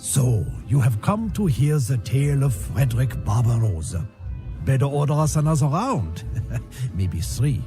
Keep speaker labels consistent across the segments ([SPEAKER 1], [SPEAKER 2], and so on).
[SPEAKER 1] So, you have come to hear the tale of Frederick Barbarossa. Better order us another round. Maybe 3.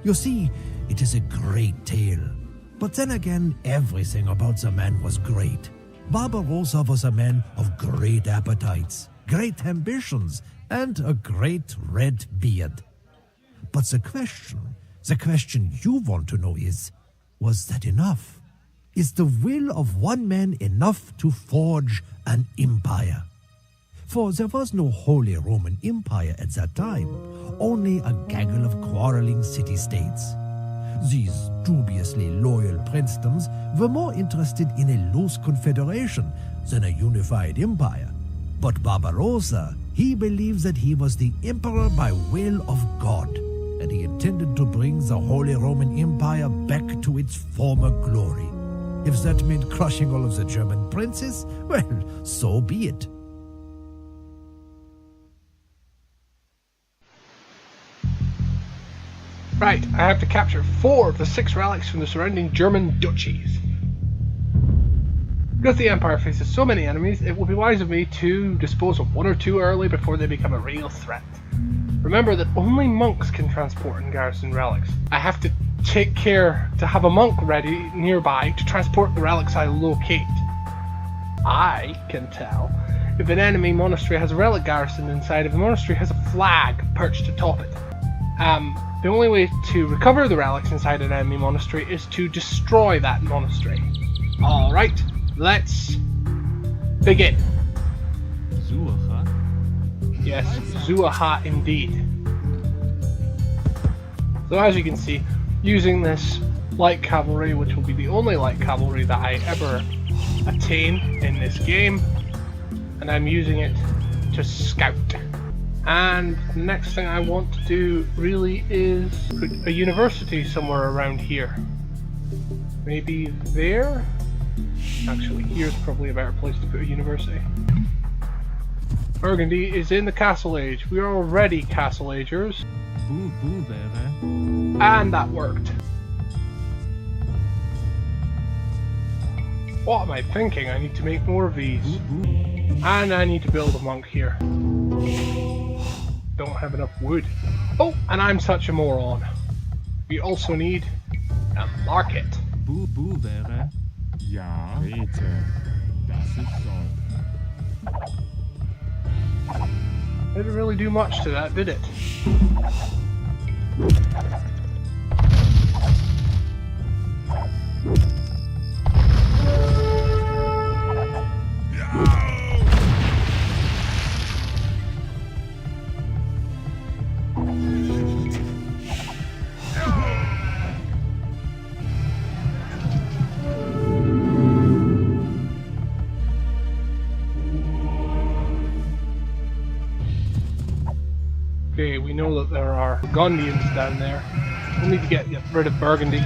[SPEAKER 1] You see, it is a great tale. But then again, everything about the man was great. Barbarossa was a man of great appetites, great ambitions, and a great red beard. But the question you want to know is, was that enough? Is the will of one man enough to forge an empire? For there was no Holy Roman Empire at that time, only a gaggle of quarreling city-states. These dubiously loyal princedoms were more interested in a loose confederation than a unified empire. But Barbarossa, he believed that he was the emperor by will of God, and he intended to bring the Holy Roman Empire back to its former glory. If that meant crushing all of the German princes, well, so be it.
[SPEAKER 2] Right, I have to capture 4 of the 6 relics from the surrounding German duchies. Because the Empire faces so many enemies, it will be wise of me to dispose of 1 or 2 early before they become a real threat. Remember that only monks can transport and garrison relics. I have to take care to have a monk ready nearby to transport the relics I locate. I can tell if an enemy monastery has a relic garrison inside, if the monastery has a flag perched atop it. The only way to recover the relics inside an enemy monastery is to destroy that monastery. Alright, let's begin. Yes, Zuaha indeed. So as you can see, using this light cavalry, which will be the only light cavalry that I ever attain in this game, and I'm using it to scout. And the next thing I want to do really is put a university somewhere around here. Maybe there? Actually, here's probably a better place to put a university. Burgundy is in the Castle Age. We are already Castle Agers. And that worked. What am I thinking? I need to make more of these. And I need to build a monk here. Don't have enough wood. Oh, and I'm such a moron. We also need a market. Didn't really do much to that, did it? Okay, we know that there are Burgundians down there. We need to get rid of Burgundy.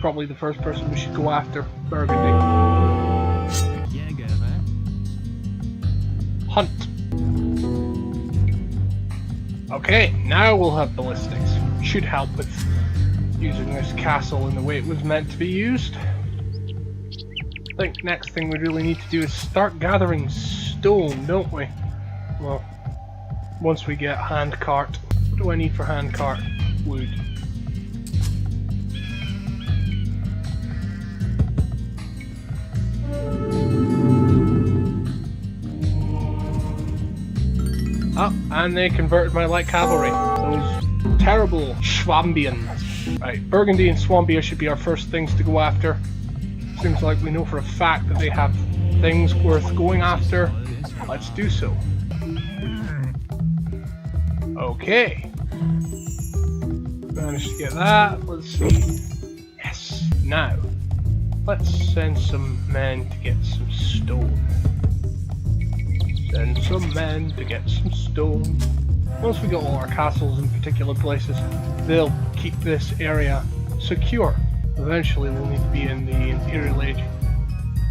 [SPEAKER 2] Probably the first person we should go after, Burgundy. Hunt. Okay, now we'll have ballistics. Should help with using this castle in the way it was meant to be used. I think next thing we really need to do is start gathering stone, don't we? Well, once we get hand cart. What do I need for hand cart? Wood. Oh, and they converted my light cavalry. Those terrible Schwambians. Right, Burgundy and Swambia should be our first things to go after. Seems like we know for a fact that they have things worth going after. Let's do so. Okay. Managed to get that. Let's see. Yes. Now, let's send some men to get some stone. Send some men to get some stone. Once we get all our castles in particular places, they'll keep this area secure. Eventually we'll need to be in the Imperial Age.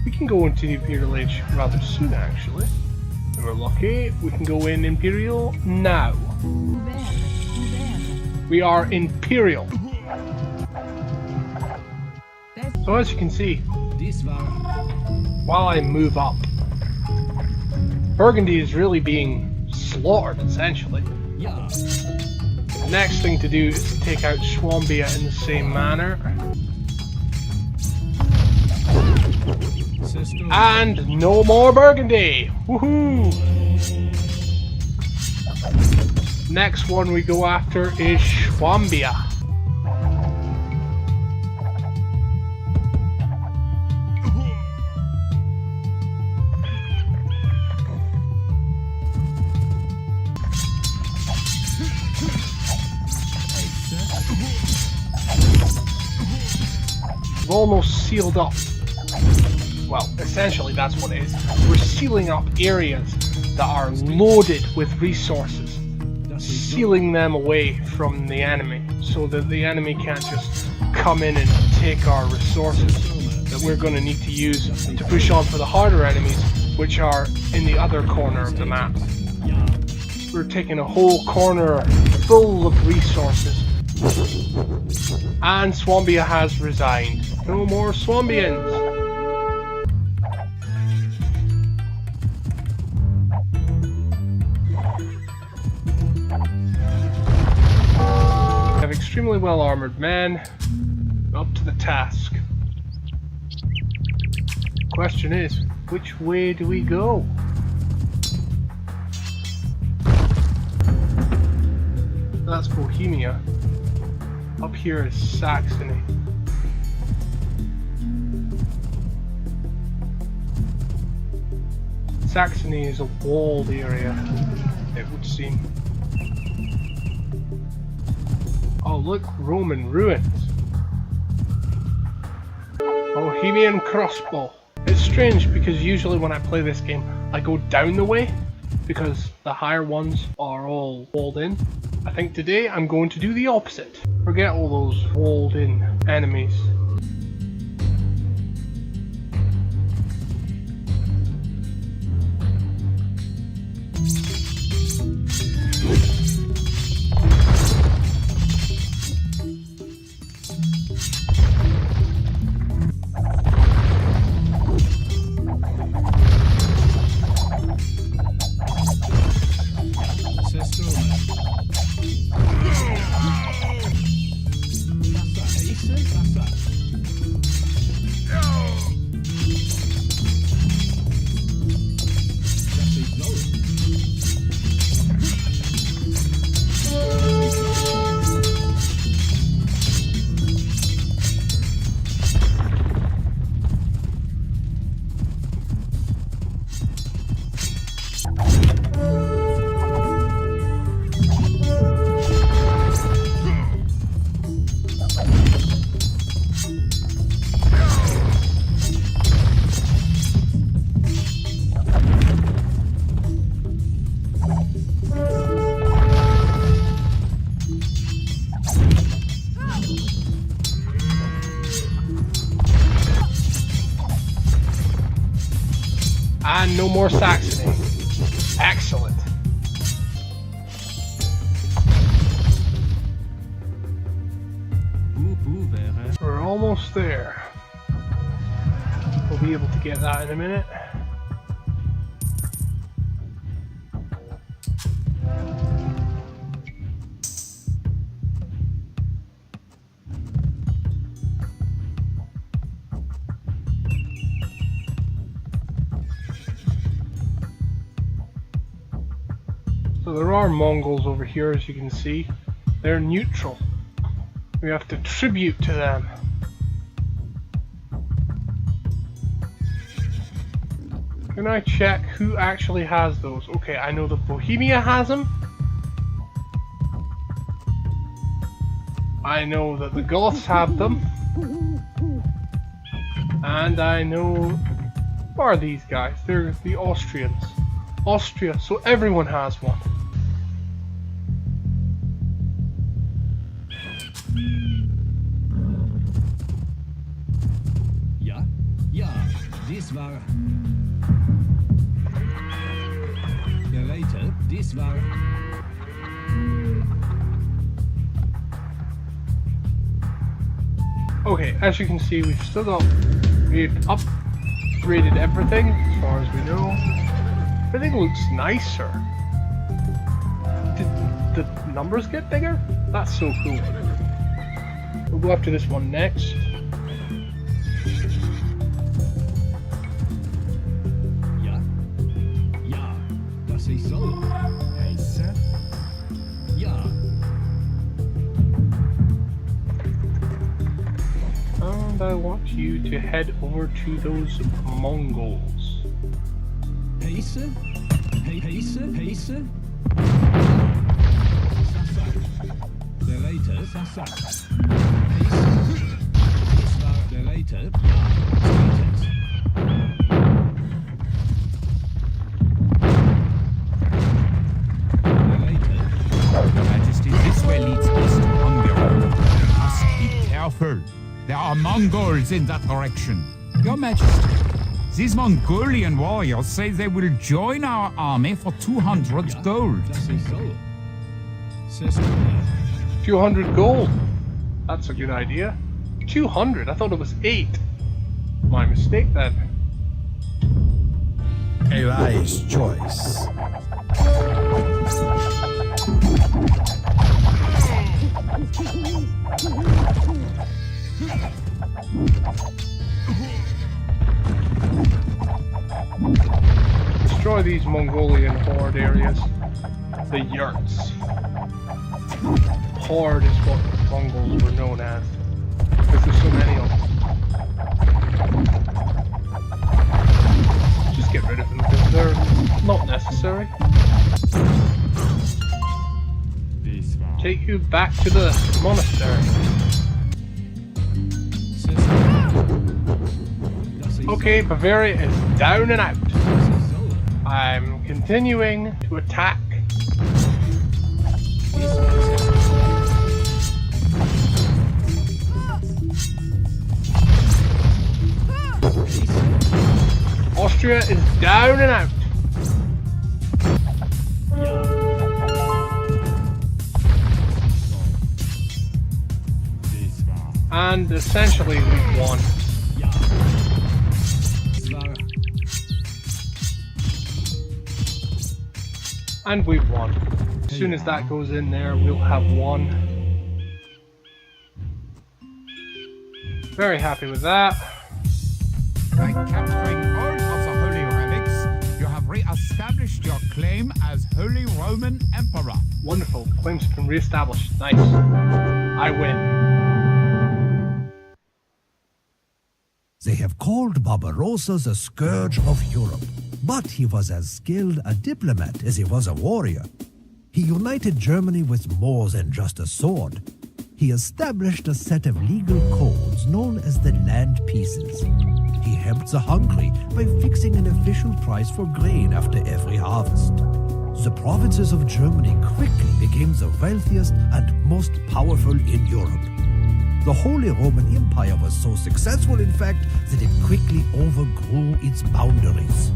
[SPEAKER 2] We can go into the Imperial Age rather soon actually. If we're lucky, we can go in Imperial now. We are Imperial. So as you can see, while I move up Burgundy is really being slaughtered, essentially.
[SPEAKER 3] Ja.
[SPEAKER 2] The next thing to do is to take out Swambia in the same manner.
[SPEAKER 3] Sister.
[SPEAKER 2] And no more Burgundy! Woohoo! Next one we go after is Swambia. We've almost sealed up. Well, essentially that's what it is. We're sealing up areas that are loaded with resources, sealing them away from the enemy so that the enemy can't just come in and take our resources that we're going to need to use to push on for the harder enemies, which are in the other corner of the map. We're taking a whole corner full of resources. And Swambia has resigned. No more Swambians! We have extremely well armored men. Up to the task. Question is, which way do we go? That's Bohemia. Up here is Saxony. Saxony is a walled area, it would seem. Oh look, Roman ruins. Bohemian crossbow. It's strange because usually when I play this game, I go down the way because the higher ones are all walled in. I think today I'm going to do the opposite. Forget all those walled in enemies. And no more Saxony. Excellent. We're almost there. We'll be able to get that in a minute. So there are Mongols over here, as you can see. They're neutral. We have to tribute to them. Can I check who actually has those? Okay, I know that Bohemia has them. I know that the Goths have them. And I know... Who are these guys? They're the Austrians. Austria, so everyone has one.
[SPEAKER 3] Ja, dit war... Geräte, dit war...
[SPEAKER 2] Okay, as you can see, we've upgraded everything, as far as we know. Everything looks nicer. Did the numbers get bigger? That's so cool. We'll go after this one next.
[SPEAKER 3] Ja. Ja, das ist so. Heiße. Ja.
[SPEAKER 2] And I want you to head over to those Mongols.
[SPEAKER 3] Heiße. Heiße. Heiße. Bereite. Sasa. Heiße. Das war bereite. Ja. Zweites.
[SPEAKER 4] Your Majesty, this way leads east to Hungary. You must be careful. There are Mongols in that direction. Your Majesty, these Mongolian warriors say they will join our army for 200 gold.
[SPEAKER 3] Das ist so. Sister.
[SPEAKER 2] 200 gold. That's a good idea. 200? I thought it was 8. My mistake then.
[SPEAKER 1] A wise choice.
[SPEAKER 2] Destroy these Mongolian horde areas. The yurts. Horde is what Mongols were known as. Because there's so many of them. Just get rid of them because they're not necessary. Take you back to the monastery. Okay, Bavaria is down and out. I'm continuing to attack. Austria is down and out. And essentially we've won. And we've won. As soon as that goes in there, we'll have won. Very happy with that.
[SPEAKER 4] By capturing all of the holy relics, you have re-established your claim as Holy Roman Emperor.
[SPEAKER 2] Wonderful. Claims have been re-established. Nice. I win.
[SPEAKER 1] They have called Barbarossa the scourge of Europe, but he was as skilled a diplomat as he was a warrior. He united Germany with more than just a sword. He established a set of legal codes known as the land pieces. He helped the hungry by fixing an official price for grain after every harvest. The provinces of Germany quickly became the wealthiest and most powerful in Europe. The Holy Roman Empire was so successful, in fact, that it quickly overgrew its boundaries.